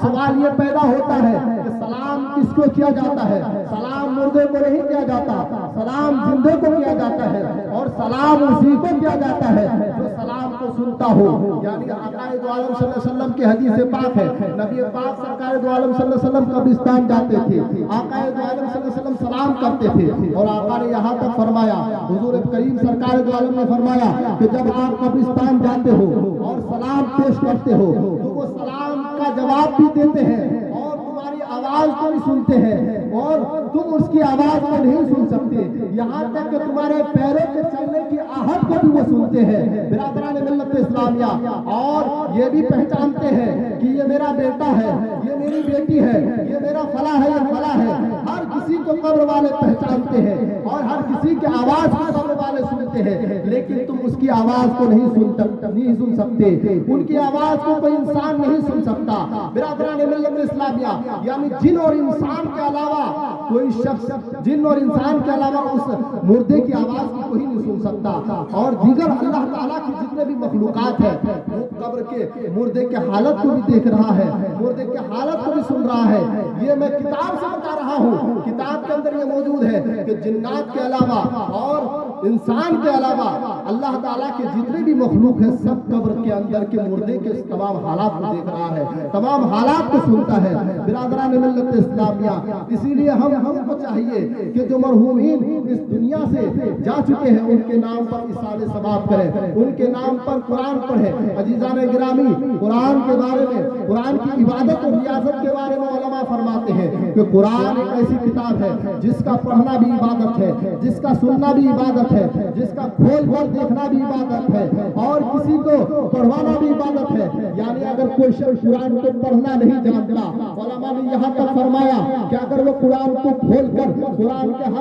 سوال یہ پیدا ہوتا ہے کہ سلام کس کو کیا جاتا ہے؟ سلام مردے کو نہیں کیا جاتا، سلام زندے کو کیا جاتا ہے، اور سلام اسی کو کیا جاتا ہے جو سلام کو سنتا ہو۔ یعنی آقا دو عالم صلی اللہ علیہ وسلم کی حدیث پاک ہے، نبی پاک سرکار دو عالم صلی اللہ علیہ وسلم قبرستان جاتے تھے، آقا دو عالم صلی اللہ علیہ وسلم سلام کرتے تھے، اور آقا نے یہاں تک فرمایا، حضور کریم سرکار دو عالم نے فرمایا کہ جب آپ قبرستان جاتے ہو اور سلام پیش کرتے ہو تو وہ سلام کا جواب بھی دیتے ہیں اور تمہاری آواز کو بھی سنتے ہیں، اور تم اس کی آواز کو نہیں سن سکتے، یہاں تک کہ تمہارے پیروں کے چلنے کی آہٹ کو بھی وہ سنتے ہیں۔ برادران ملت اسلامیہ، اور یہ بھی پہچانتے ہیں کہ یہ میرا بیٹا ہے، یہ میری بیٹی ہے، یہ میرا فلاں ہے، یہ فلاں ہے۔ ہر کسی کو قبر والے پہچانتے ہیں اور ہر کسی کی آواز کو قبر والے سنتے ہیں، لیکن تم اس کی آواز کو نہیں سن سکتے، ان کی آواز کو کوئی انسان نہیں سن سکتا۔ برادران ملت اسلامیہ، یعنی جن اور انسان کے علاوہ کوئی شخص، جن اور انسان کے علاوہ اس مردے کی آواز کو کوئی نہیں سن سکتا، اور دیگر اللہ تعالیٰ کی جتنے بھی مخلوقات ہیں وہ قبر کے مردے کے حالت کو بھی دیکھ رہا ہے، مردے کے حالت کو بھی سن رہا ہے۔ یہ میں کتاب سے بتا رہا ہوں، کتاب کے اندر یہ موجود ہے کہ جنات کے علاوہ اور انسان کے علاوہ اللہ تعالیٰ کے جتنے بھی مخلوق ہیں سب قبر کے اندر کے مردے کے تمام حالات کو دیکھ رہا ہے، تمام حالات کو سنتا ہے۔ برادران ملت اسلامیہ، اسی لیے ہم کو چاہیے کہ جو مرحومین اس دنیا سے جا چکے ہیں ان کے نام پر اصالہ ثواب کریں، ان کے نام پر قرآن پڑھیں۔ عزیزان گرامی، قرآن کے بارے میں، قرآن کی عبادت اور ریاضت کے بارے میں علماء فرماتے ہیں کہ قرآن ایک ایسی کتاب ہے جس کا پڑھنا بھی عبادت ہے، جس کا سننا بھی عبادت ہے، جس کا کھول کر دیکھنا بھی عبادت ہے، اور کسی کو پڑھوانا بھی عبادت ہے۔ یعنی اگر کوئی شخص قرآن کو پڑھنا نہیں جانتا، علماء نے یہاں تک فرمایا کہ اگر وہ قرآن کو کھول کر قرآن کے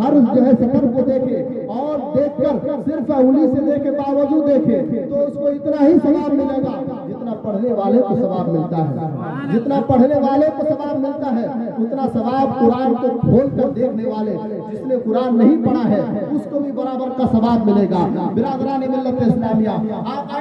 ہر جو ہے سطر کو دیکھے اور دیکھ کر صرف انگلی سے دیکھے باوجود دیکھے تو اس کو اتنا ہی ثواب ملے گا جتنا پڑھنے والے کو ثواب ملتا ہے، جتنا پڑھنے والے کو ثواب ملتا ہے اتنا ثواب قرآن کو کھول کر دیکھنے والے، جس نے قرآن نہیں پڑھا ہے اس کو بھی برابر کا ثواب ملے گا۔ برادران ملت اسلامیہ، آقا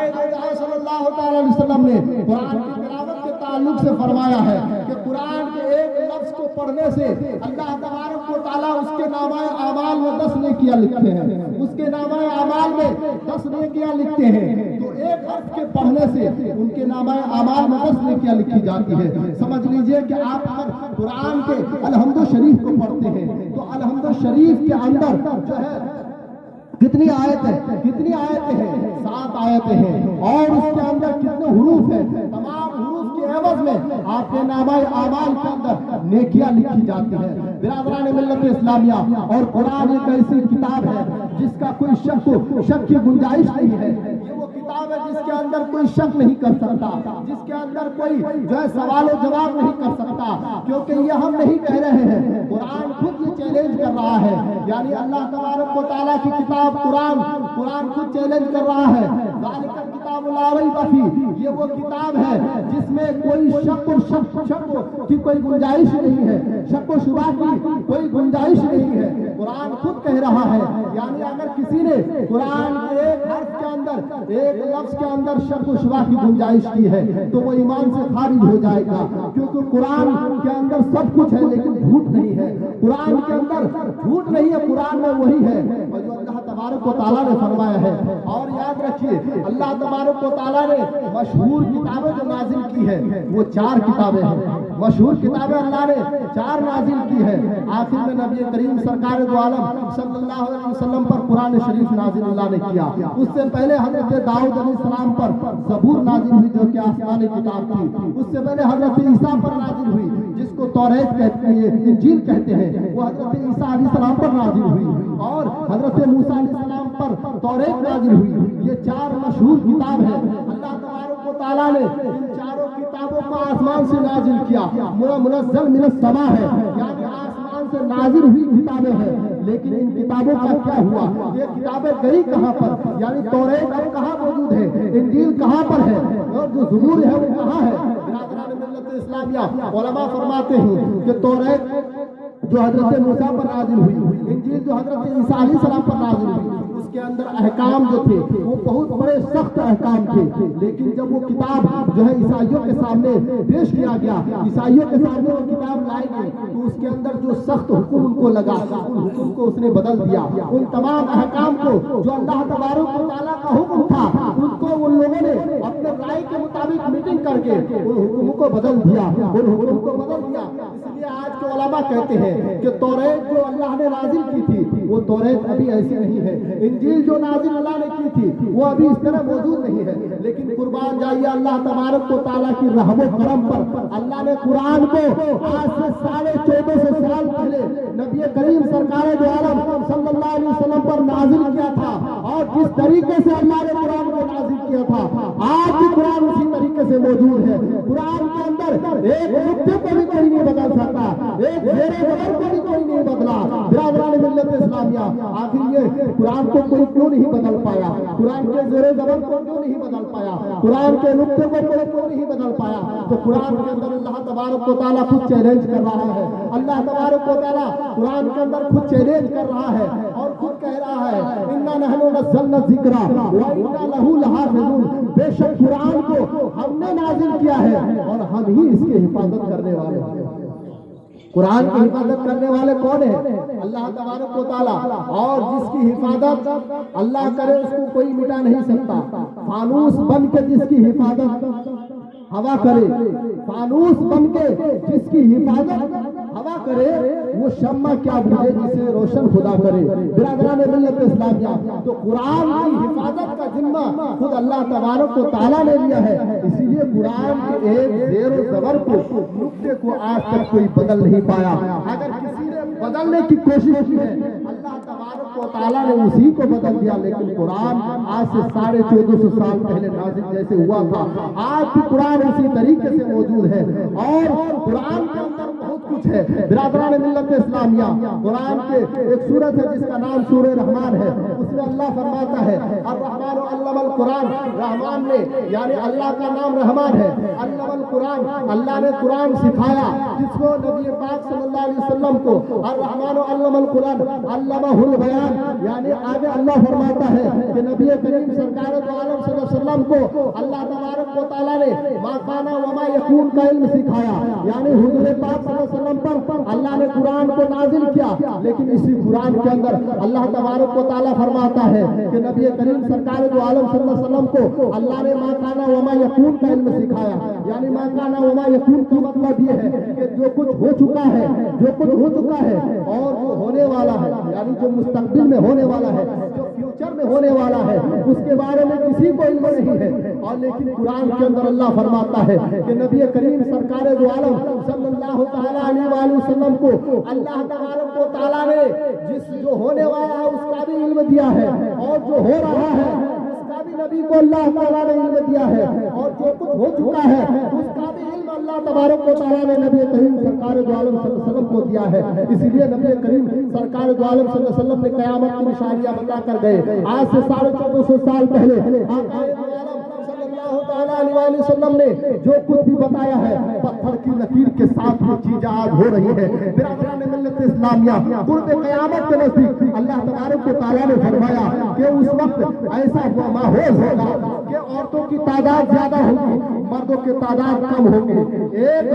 صلی اللہ تعالی علیہ وسلم نے قرآن کی تلاوت کے تعلق سے فرمایا ہے کہ قرآن کے ایک لفظ کو پڑھنے سے اللہ تبارک و تعالیٰ اس کے نامہ اعمال میں 10 نیکیاں لکھتے ہیں، اس کے نامہ اعمال میں 10 نیکیاں لکھتے ہیں۔ تو ایک حرف کے پڑھنے سے ان کے نامہ اعمال میں 10 نیکیاں لکھی جاتی ہے۔ سمجھ لیجئے کہ آپ اگر قرآن کے الحمد شریف کو پڑھتے ہیں تو الحمد شریف کے اندر جو ہے کتنی آیتیں ہیں؟ 7 آیتیں ہیں، اور اس کے اندر کتنے حروف ہیں؟ تمام حروف کے عوض میں آپ کے نامہ اعمال کے اندر نیکیاں لکھی جاتی ہیں۔ برادران ملت اسلامیہ، اور قرآن ایک ایسی کتاب ہے جس کا کوئی شک کی گنجائش نہیں ہے۔ یہ وہ کتاب ہے جس کے اندر کوئی شک نہیں کر سکتا، جس کے اندر کوئی جو ہے سوال و جواب نہیں کر سکتا، کیونکہ یہ ہم نہیں کہہ رہے ہیں، قرآن خود یہ چیلنج کر رہا ہے۔ یعنی اللہ تبارک و تعالیٰ کی کتاب قرآن خود چیلنج کر رہا ہے۔ ذالک الکتاب لا ریب فیہ، یہ وہ کتاب ہے جس میں کوئی شک کی کوئی گنجائش نہیں ہے، شک و شبہ کی کوئی گنجائش نہیں ہے۔ قرآن خود کہہ رہا ہے، یعنی اگر کسی نے قرآن کے ایک حرف کے اندر، ایک لفظ کے اندر شک و شبہ کی گنجائش کی ہے تو وہ ایمان سے خارج ہو جائے گا، کیونکہ قرآن کے اندر سب کچھ ہے لیکن جھوٹ نہیں ہے۔ قرآن کے اندر جھوٹ نہیں ہے، قرآن میں وہی ہے جو اللہ تبارک و تعالیٰ نے فرمایا ہے۔ اور یاد رکھیے، اللہ تبارک و تعالیٰ نے مشہور کتابیں جو نازل کی ہے وہ 4 کتابیں ہیں، مشہور کتابیں اللہ نے 4 نازل کی ہے۔ آخر میں نبی کریم سرکار دو عالم صلی اللہ علیہ وسلم پر قرآن شریف نازل اللہ نے کیا۔ اس سے پہلے حضرت داؤد علیہ السلام پر زبور نازل ہوئی جو کہ آسمانی کتاب تھی۔ اس سے پہلے حضرت عیسیٰ پر نازل ہوئی جس کو توریت کہتے ہیں، انجیل کہتے ہیں، وہ حضرت عیسیٰ علیہ السلام پر نازل ہوئی، اور حضرت موسیٰ علیہ السلام پر توریت نازل ہوئی۔ یہ 4 مشہور کتاب ہیں۔ اللہ تبارک و تعالیٰ نے ان 4 کتابوں کو آسمان سے نازل کیا، منزل من السماء ہے، یعنی آسمان سے نازل ہوئی کتابیں ہیں۔ لیکن ان کتابوں کا کیا ہوا؟ یہ کتابیں گئی کہاں پر؟ یعنی توریت اب کہاں موجود ہے، انجیل کہاں پر ہے، اور جو زبور ہے وہ کہاں ہے؟ برادران ملت اسلامیہ، علماء فرماتے ہیں کہ توریت جو حضرت موسیٰ پر نازل ہوئی، انجیل جو حضرت عیسیٰ علیہ السلام پر نازل ہوئی، اس کے اندر احکام جو تھے وہ بہت بڑے سخت احکام تھے، لیکن جب وہ کتاب جو ہے عیسائیوں کے سامنے پیش کیا گیا، عیسائیوں کے سامنے وہ کتاب لائی گئی تو اس کے اندر جو سخت حکم ان کو لگا ان حکم کو اس نے بدل دیا، ان تمام احکام کو جو اللہ تبارک و تعالیٰ کا حکم تھا ان کو ان لوگوں نے اپنے رائے کے مطابق میٹنگ کر کے ان حکم کو بدل دیا، ان حکم کو بدل دیا۔ اس لیے آج کے علماء کہتے ہیں کہ توریت جو اللہ نے نازل کی تھی وہ توریت ابھی ایسی نہیں ہے، انجیل جو نازل اللہ نے کی تھی وہ ابھی اس طرح موجود نہیں ہے، لیکن قربان جائیے اللہ تبارک و تعالیٰ کی رحم و کرم پر اللہ نے قرآن کو آج سے 1450 سال پہلے نبی کریم سرکار دو عالم صلی اللہ علیہ وسلم پر نازل کیا تھا، اور جس طریقے سے اللہ نے قرآن کو نازل کیا تھا آج بھی قرآن اسی طریقے سے موجود ہے۔ قرآن کے اندر ایک نقطے کو بھی کوئی نہیں بدل سکتا، ایک زیر زبر کو بھی کوئی نہیں بدلا۔ برادران ملت اسلامیہ، آخر یہ قرآن کو کوئی کیوں نہیں بدل پایا؟ قرآن کے زیر زبر کو کیوں نہیں بدل پایا؟ قرآن کے نقطے کو کوئی کیوں نہیں بدل پایا؟ تو قرآن کے اندر اللہ تبارک و تعالیٰ خود چیلنج کر رہا ہے، اللہ تبارک و تعالیٰ قرآن کے اندر خود چیلنج کر رہا ہے اور خود کہہ رہا ہے اِنَّا نَحْنُ نَزَّلْنَا الذِّكْرَ وَإِنَّا لَهُ لَحَافِظُونَ، بے شک قرآن کو ہم نے نازل کیا ہے اور ہم ہی اس کی حفاظت کرنے والے ہیں۔ قرآن کی حفاظت کرنے والے کون ہیں؟ اللہ تبارک و تعالیٰ، اور جس کی حفاظت اللہ کرے اس کو کوئی مٹا نہیں سکتا۔ فانوس بن کے جس کی حفاظت ہوا کرے، فانوس بن کے جس کی حفاظت ہوا کرے وہ شمع کیا بجھے جسے روشن خدا کرے۔ برادران ملت اسلامیہ، تو قرآن کی حفاظت کا ذمہ خود اللہ تبارک و تعالیٰ نے لیا ہے، اسی لیے قرآن کے ایک زیر و زبر کو نقطے کو آج تک کوئی بدل نہیں پایا۔ اگر کسی نے بدلنے کی کوشش کی ہے اللہ تبارک و تعالیٰ نے اسی کو بدل دیا، لیکن قرآن آج سے 1450 سال پہلے نازل جیسے ہوا تھا آج بھی قرآن اسی طریقے سے موجود ہے، اور قرآن کے اندر بہت کچھ ہے۔ برادران ملت اسلامیہ، قرآن کے ایک سورت ہے جس کا نام سورہ رحمان ہے، اس میں اللہ فرماتا ہے الرحمن علم القرآن، رحمان نے یعنی اللہ کا نام رحمان ہے، علم القرآن، اللہ نے قرآن سکھایا جس کو نبی پاک صلی اللہ علیہ وسلم کو الرحمن علم القرآن علمہ البیان، یعنی آگے اللہ فرماتا ہے کہ نبی کریم سرکار دو عالم صلی اللہ علیہ وسلم کو اللہ تبارک و تعالیٰ نے ما کان وما یکون کا علم سکھایا، یعنی حضور پاک صلی اللہ علیہ وسلم پر اللہ نے قرآن کو نازل کیا، لیکن اسی قرآن کے اندر اللہ تبارک و تعالیٰ فرماتا ہے کہ نبی کریم سرکار دو عالم صلی اللہ علیہ وسلم کو اللہ نے ما کان وما یکون کا علم سکھایا، یعنی ما کان وما یکون کا مطلب یہ ہے کہ جو کچھ ہو چکا ہے، جو کچھ ہو چکا ہے اور جو ہونے والا ہے، یعنی جو مستقبل میں ہونے والا ہے، جو فیوچر میں ہونے والا ہے، اس کے بارے میں کسی کو علم نہیں ہے، اور لیکن قرآن کے اندر اللہ فرماتا ہے کہ نبی کریم سرکار دو عالم صلی اللہ تعالیٰ علیہ وآلہ وسلم کو اللہ تبارک و تعالیٰ نے جس جو ہونے والا ہے اس کا بھی علم دیا ہے، اور جو ہو رہا ہے اس کا بھی نبی کو اللہ تعالیٰ نے علم دیا ہے، اور جو کچھ ہو چکا ہے اس کا بھی علم اللہ تبارک و تعالیٰ نے نبی کریم سرکار دو عالم صلی اللہ علیہ وسلم کو دیا ہے۔ اسی لیے نبی کریم سرکار دو عالم صلی اللہ علیہ وسلم نے قیامت کی نشانیاں بتا کر گئے۔ آج سے 1450 سال پہلے آقائے دو عالم صلی اللہ تعالیٰ علیہ وآلہ وسلم نے جو کچھ بھی بتایا ہے پتھر کی لکیر کے ساتھ وہ چیزیں آج ہو رہی ہے۔ برادران ملت اسلامیہ، قرب قیامت کے نزدیک اللہ تبارک و تعالیٰ نے فرمایا کہ اس وقت ایسا ماحول ہوگا کہ عورتوں کی تعداد زیادہ ہوگی، مردوں کی تعداد کم ہوگی۔ ایک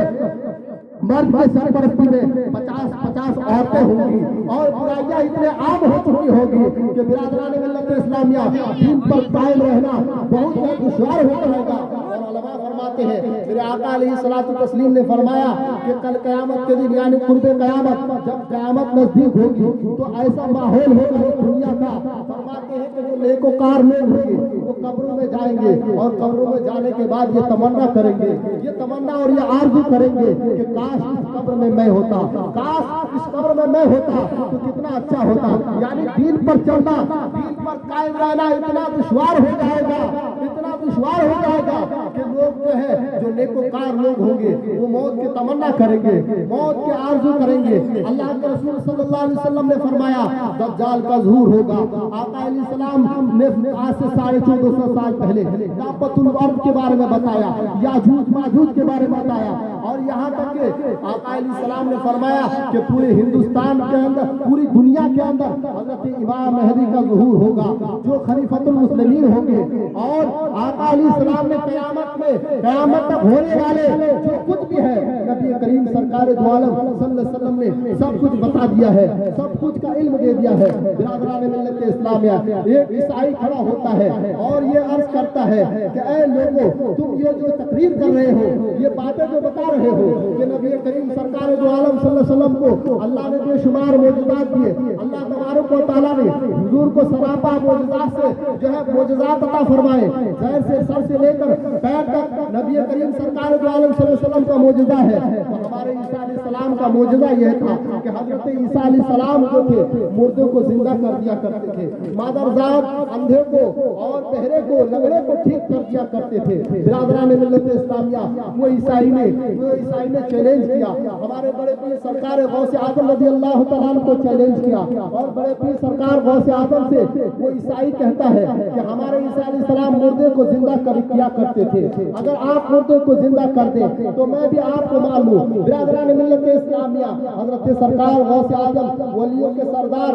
مرد کے سرپرستی میں 50 عورتیں ہوں گی، اور برائیاں اتنے عام ہو چکی ہوگی کہ برادران ملت اسلامیہ دین پر قائم رہنا بہت دشوار ہو رہے گا۔ اور علماء فرماتے ہیں، میرے آقا علیہ الصلوۃ والتسلیم نے فرمایا کہ کل قیامت کے دن یعنی قرب قیامت، جب قیامت نزدیک ہوگی تو ایسا ماحول ہوگا دنیا کا، فرماتے ہیں کہ جو نیکوکار لوگ ہوں گے وہ قبروں میں جائیں گے، اور قبروں میں جانے کے بعد یہ تمنا کریں گے، یہ تمنا اور یہ آرزو کریں گے کہ کاش اس قبر میں میں ہوتا، کاش اس قبر میں میں ہوتا تو کتنا اچھا ہوتا۔ یعنی دین پر چلنا، دین پر قائم رہنا اتنا دشوار ہو جائے گا، اتنا دشوار ہو جائے گا کہ لوگ جو ہے جو نیکوکار لوگ ہوں گے وہ موت کی تمنا کریں گے، موت کے آرزو کریں گے۔ اللہ کے رسول صلی اللہ علیہ وسلم نے فرمایا دجال کا ظہور ہوگا۔ آقا علیہ السلام نے آج سے 1450 سال پہلے دابۃ الارض کے بارے میں بتایا، یاجوج ماجوج کے بارے میں بتایا، اور یہاں تک کہ آقا علیہ السلام نے فرمایا کہ پورے ہندوستان کے اندر، پوری دنیا کے اندر حضرت امام مہدی کا ظہور ہوگا جو خلیفۃ المسلمین ہوں گے۔ اور آقا علیہ السلام نے قیامت تک ہونے والے جو کچھ بھی ہے نبی کریم سرکار دو عالم صلی اللہ علیہ وسلم نے سب کچھ بتا دیا ہے، سب کچھ کا علم دے دیا ہے۔ برادران ملت اسلامیہ، ایک عیسائی کھڑا ہوتا ہے اور یہ عرض کرتا ہے کہ اے لوگوں، تم یہ جو تقریر کر رہے ہو، یہ باتیں جو بتا رہے ہو کہ نبی کریم سرکار دو عالم صلی اللہ علیہ وسلم کو اللہ نے بے شمار معجزات دیے، اللہ تبارک و تعالیٰ نے حضور کو سراپا معجزات سے جو ہے معجزات عطا فرمائے، زہر سے سر سے لے کر پیر تک نبی کریم سرکار دو عالم صلی اللہ علیہ وسلم کا معجزہ ہے۔ تو ہمارے عیسیٰ علیہ السلام کا معجزہ یہ تھا کہ حضرت عیسیٰ علیہ السلام جو تھے مردوں کو زندہ کر دیا کرتے تھے، مادرزاد اندھے کو اور بہرے کو لنگڑے کو ٹھیک کر دیا کرتے تھے۔ برادران ملت اسلامیہ، وہ عیسائی نے چیلنج کیا، ہمارے بڑے پیر سرکار غوث اعظم رضی اللہ تعالیٰ عنہ کو چیلنج کیا، اور بڑے پیر سرکار غوث اعظم سے وہ عیسائی کہتا ہے کہ ہمارے عیسیٰ علیہ السلام مردے کو زندہ کیا کرتے تھے، اگر آپ مردے کو زندہ کر دیں تو میں بھی آپ کو مار لوں۔ برادران ملت اسلامیہ، حضرت سرکار غوث اعظم ولیوں کے سردار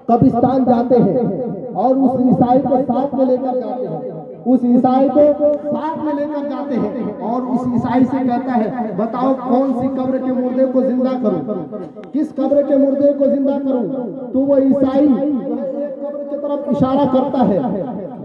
قبرستان جاتے ہیں اور اس عیسائی کو ساتھ میں لے کر جاتے ہیں، اس عیسائی کو ساتھ میں لے کر جاتے ہیں اور اس عیسائی سے کہتا ہے بتاؤ کون سی قبر کے مردے کو زندہ کروں، کس قبر کے مردے کو زندہ کروں؟ تو وہ عیسائی ایک قبر کی طرف اشارہ کرتا ہے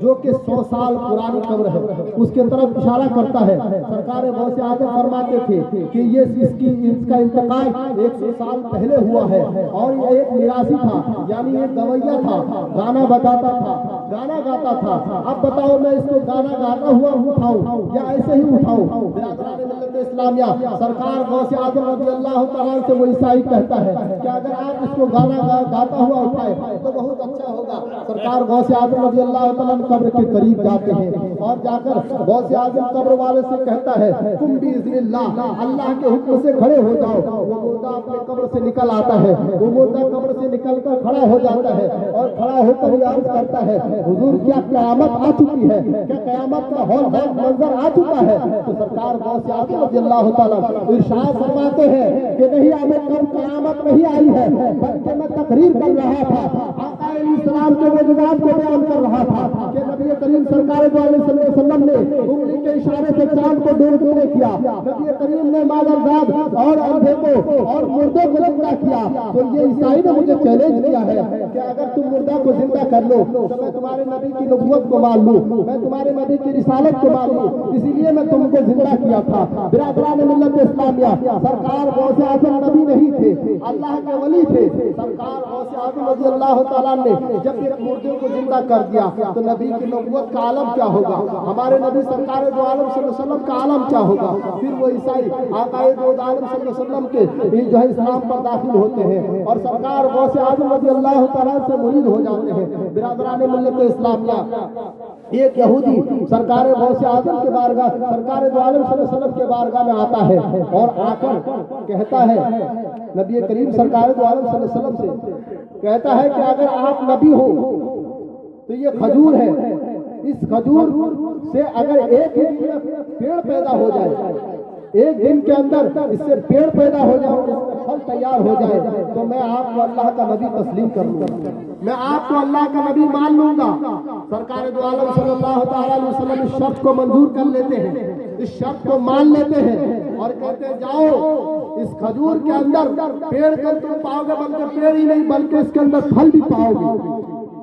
جو کہ 100 سال پرانی قبر ہے، اس کے طرف اشارہ کرتا ہے۔ سرکار غوث اعظم فرماتے تھے کہ اس کا انتقال 100 سال پہلے ہوا ہے، اور یہ ایک میراثی تھا، یعنی ایک گویہ تھا، گانا بجاتا تھا، گانا گاتا تھا۔ اب بتاؤ میں اس کو گانا گاتا ہوا اٹھاؤں یا ایسے ہی اٹھاؤں؟ برادران ملت اسلامیہ، سرکار غوث اعظم رضی اللہ تعالیٰ سے وہ عیسائی کہتا ہے کہ اگر آپ اس کو گانا گاتا ہوا اٹھائے تو بہت اچھا ہوگا۔ سرکار غوث اعظم رضی اللہ تعالیٰ قبر کے قریب جاتے ہیں اور جا کر غوث اعظم قبر والے سے کہتا ہے تم بھی باذن اللہ، اللہ کے حکم سے کھڑے ہو جاؤ۔ وہ مردہ اپنے قبر سے نکل آتا ہے، وہ مردہ قبر سے نکل کر کھڑا ہو جاتا ہے اور کھڑا ہو کر عرض کرتا ہے حضور کیا قیامت آ چکی ہے، کیا قیامت کا ہولناک منظر آ چکا ہے؟ تو سرکار غوث اعظم رضی اللہ تعالیٰ ارشاد فرماتے ہیں کہ نہیں، ہمیں کب قیامت نہیں آئی ہے، بلکہ میں تقریر کر رہا تھا، آقا علیہ السلام کے معجزات کو بیان کر رہا تھا کہ نبی کریم سرکار دو عالم صلی اللہ علیہ وسلم نے انگلی کے اشارے سے چاند کو دور دور کیا، نبی کریم نے مادرزاد اور اندھے کو اور مردے کو زندہ کیا۔ تو یہ عیسائی نے مجھے چیلنج کیا ہے کہ اگر تم مردہ کو زندہ کر لو تو میں تمہارے نبی کی نبوت کو مان لوں، میں تمہارے نبی کی رسالت کو مان لوں، اسی لیے میں تم کو زندہ کیا تھا۔ برادران ملت اسلامیہ، سرکار غوث اعظم نبی نہیں تھے، اللہ کے ولی تھے۔ سرکار غوث اعظم رضی اللہ تعالیٰ نے جب ایک مردے کو زندہ کر دیا تو نبی کی نبوت کا عالم کیا ہوگا، ہمارے نبی سرکار دو عالم صلی اللہ علیہ وسلم کا عالم کیا ہوگا؟ پھر وہ عیسائی آقا دو عالم صلی اللہ علیہ وسلم کے جو ہے اسلام پر داخل ہوتے ہیں اور سرکار غوث اعظم رضی اللہ تعالیٰ سے مرید ہو جاتے ہیں۔ برادران ملت اسلامیہ، ایک یہودی سرکار غوث اعظم کے بارگاہ، سرکار دو عالم صلی اللہ علیہ وسلم کے بارگاہ میں آتا ہے اور آ کر کہتا ہے نبی کریم سرکار دو عالم صلی اللہ علیہ وسلم سے کہتا ہے کہ اگر آپ نبی ہو تو یہ کھجور ہے، اس کھجور سے اگر ایک دن میں پیڑ پیدا ہو جائے، ایک دن کے اندر اس سے پیڑ پیدا ہو جائے، اس میں پھل تیار ہو جائے تو میں آپ کو اللہ کا نبی تسلیم کر لوں گا، میں آپ کو اللہ کا نبی مان لوں گا۔ سرکار دو عالم صلی اللہ تعالیٰ علیہ وسلم اس شرط کو منظور کر لیتے ہیں، اس شرط کو مان لیتے ہیں اور کہتے ہیں جاؤ اس کھجور کے اندر پیڑ کر تم پاؤ گے، بلکہ پیڑ ہی نہیں بلکہ اس کے اندر پھل بھی پاؤ گے۔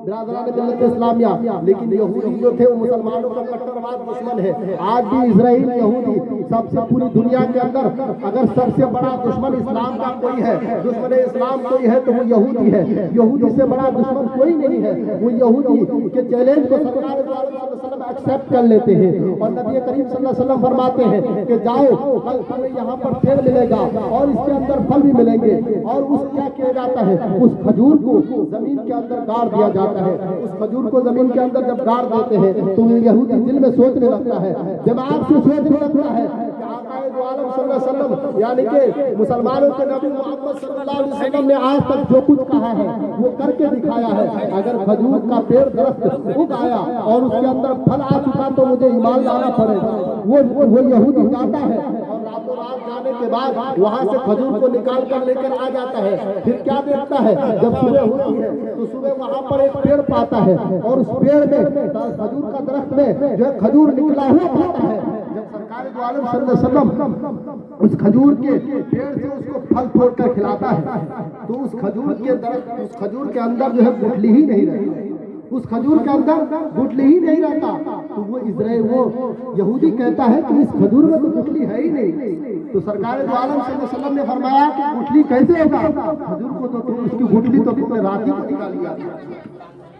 برادران ملت اسلامیہ، لیکن یہودی جو تھے وہ مسلمانوں کا کٹرواد دشمن ہے۔ آج بھی اسرائیل یہودی سب سے پوری دنیا کے اندر اگر سب سے بڑا دشمن اسلام کا کوئی ہے، دشمن اسلام کوئی ہے تو وہ یہودی ہے۔ یہودی سے بڑا دشمن کوئی نہیں ہے۔ وہ یہودی کے چیلنج کو سرکار صلی اللہ علیہ وسلم ایکسپٹ کر لیتے ہیں اور نبی کریم صلی اللہ علیہ وسلم فرماتے ہیں کہ جاؤ کل تمہیں یہاں پر پیڑ ملے گا اور اس کے اندر پھل بھی ملیں گے، اور اس کیا کیا جاتا ہے، اس کھجور کو زمین کے اندر گاڑ دیا جاتا جاتا ہے، اس کھجور کو زمین کے اندر جب گاڑ دیتے ہیں تو یہودی دل میں سوچنے لگتا ہے، دماغ سے سوچنے لگتا ہے کہ آقا دو عالم صلی اللہ علیہ وسلم یعنی کہ مسلمانوں کے نبی محمد صلی اللہ علیہ وسلم نے آج تک جو کچھ کہا ہے وہ کر کے دکھایا ہے، اگر کھجور کا پیڑ درخت اگ آیا اور اس کے اندر پھل آ چکا تو مجھے ایمان لانا پڑے گا۔ وہ یہودی جاتا ہے اور راتوں رات جانے کے بعد وہاں سے کھجور کو نکال کر لے کر آ جاتا ہے، پھر کیا دیکھتا ہے جب صبح ہوتی ہے تو صبح وہاں پر ایک پیڑ پاتا ہے اور اس پیڑ میں کھجور کا درخت میں جو ہے کھجور نکلا ہوا پاتا ہے۔ جب سرکار دو عالم صلی اللہ علیہ وسلم اس کھجور کے پیڑ سے اس کو پھل توڑ کر کھلاتا ہے تو اس کھجور کے درخت اس کھجور کے اندر جو ہے گٹلی ہی نہیں رہتی، اس کھجور کے اندر گٹلی ہی نہیں رہتا، تو وہ وہ یہودی کہتا ہے کہ اس کھجور میں تو گٹلی ہے ہی نہیں۔ تو سرکار دو عالم صلی اللہ علیہ وسلم نے فرمایا کہ گٹلی کیسے ہوگا، کھجور کو تو اس کی گٹلی تو تم نے رات ہی کو نکال لیا تھا،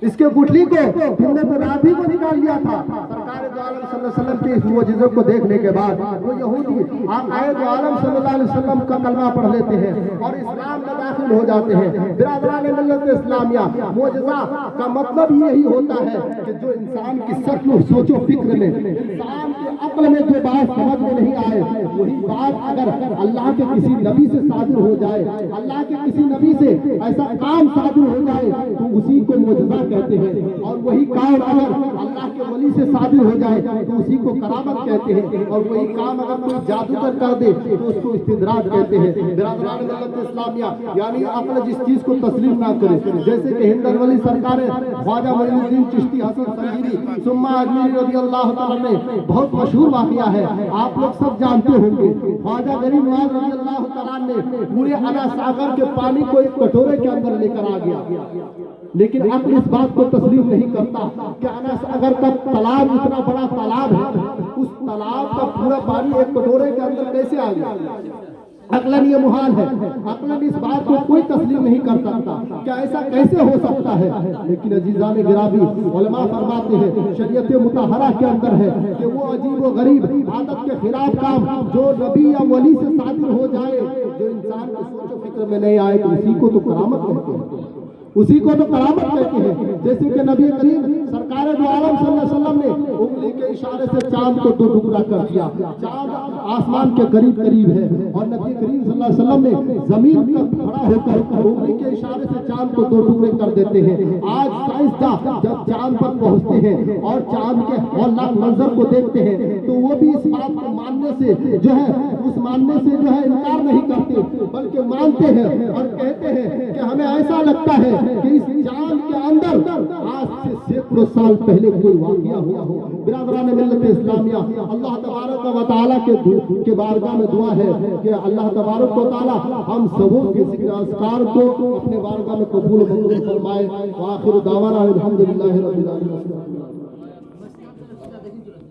اس کے گٹلی کو تم نے تو رات ہی کو نکال لیا تھا۔ سرکار دو عالم صلی اللہ علیہ وسلم کے اس معجزے کو دیکھنے کے بعد وہ یہودی آقا دو عالم صلی اللہ علیہ وسلم کا کلمہ پڑھ لیتے ہیں اور اسلام میں داخل ہو جاتے ہیں۔ برادران ملت اسلامیہ، معجزہ کا مطلب یہی ہوتا ہے کہ جو انسان کی سچ و سوچ و فکر میں، انسان کے عقل میں جو بات سمجھ میں نہیں آئے وہی بات اگر اللہ کے کسی نبی سے صادر ہو جائے، اللہ کے کسی نبی سے ایسا کام صادر ہو جائے تو اسی کو معجزہ کہتے ہیں، اور وہی کام اگر اللہ کے ولی سے صادر ہو جائے تو اسی کو کرامت کہتے ہیں، اور وہی کام اگر کوئی جادوگر کر دے تو اس کو استدراج کہتے ہیں۔ برادران ملت اسلامیہ، یعنی عقل جس چیز کو تسلیم نہ کرے، جیسے کہ ہندن ولی سرکار خواجہ معین الدین چشتی حسن سنجیری ثم اجمیری رضی اللہ تعالیٰ میں بہت مشہور واقعہ ہے، آپ لوگ سب جانتے ہوں گے۔ خواجہ غریب نواز رضی اللہ تعالیٰ نے پورے انا ساگر کے پانی کو ایک کٹورے کے اندر لے کر آ گیا، لیکن عقل اس بات کو تسلیم نہیں کرتا کہ انس اگر کا تالاب اتنا بڑا تالاب ہے، اس تالاب کا پورا پانی ایک کٹورے کے اندر کیسے آ گیا؟ عقلاً یہ محال ہے، عقلاً اس بات کو کوئی تسلیم نہیں کر سکتا کہ ایسا کیسے ہو سکتا ہے۔ لیکن عزیزان گرامی، علماء فرماتے ہیں شریعت مطہرہ کے اندر ہے کہ وہ عجیب و غریب عادت کے خلاف کام جو نبی یا ولی سے صادر ہو جائے، جو انسان کی سوچ و فکر میں نہیں آئے، تو اسی کو تو کرامت کہتے ہیں، اسی کو تو کرامت کہتے ہیں۔ جیسے کہ نبی کریم سرکار دو عالم صلی اللہ علیہ وسلم نے انگلی کے اشارے سے چاند کو دو ٹکڑا کر دیا، چاند آسمان کے قریب قریب ہے، اور نبی کریم صلی اللہ علیہ وسلم نے زمین پر کھڑا ہو کر انگلی کے اشارے سے چاند کو دو ٹکڑے کر دیتے ہیں۔ آج سائنسداں جب چاند پر پہنچتے ہیں اور چاند کے ہولناک منظر کو دیکھتے ہیں تو وہ بھی اس بات کو ماننے سے جو ہے انکار نہیں کرتے، بلکہ مانتے ہیں اور کہتے ہیں کہ ہمیں ایسا لگتا ہے کہ اس چاند کے اندر آج سے سینکڑوں سال پہلے کوئی واقعہ ہوا ہو۔ برادران ملت اسلامیہ، اللہ تبارک و تعالیٰ کے بارگاہ میں دعا ہے کہ اللہ تبارک و تعالیٰ ہم سبوں کے ذکر اذکار کو اپنے بارگاہ میں قبول فرمائے۔ وآخر دعوانا الحمدللہ رب العالمین۔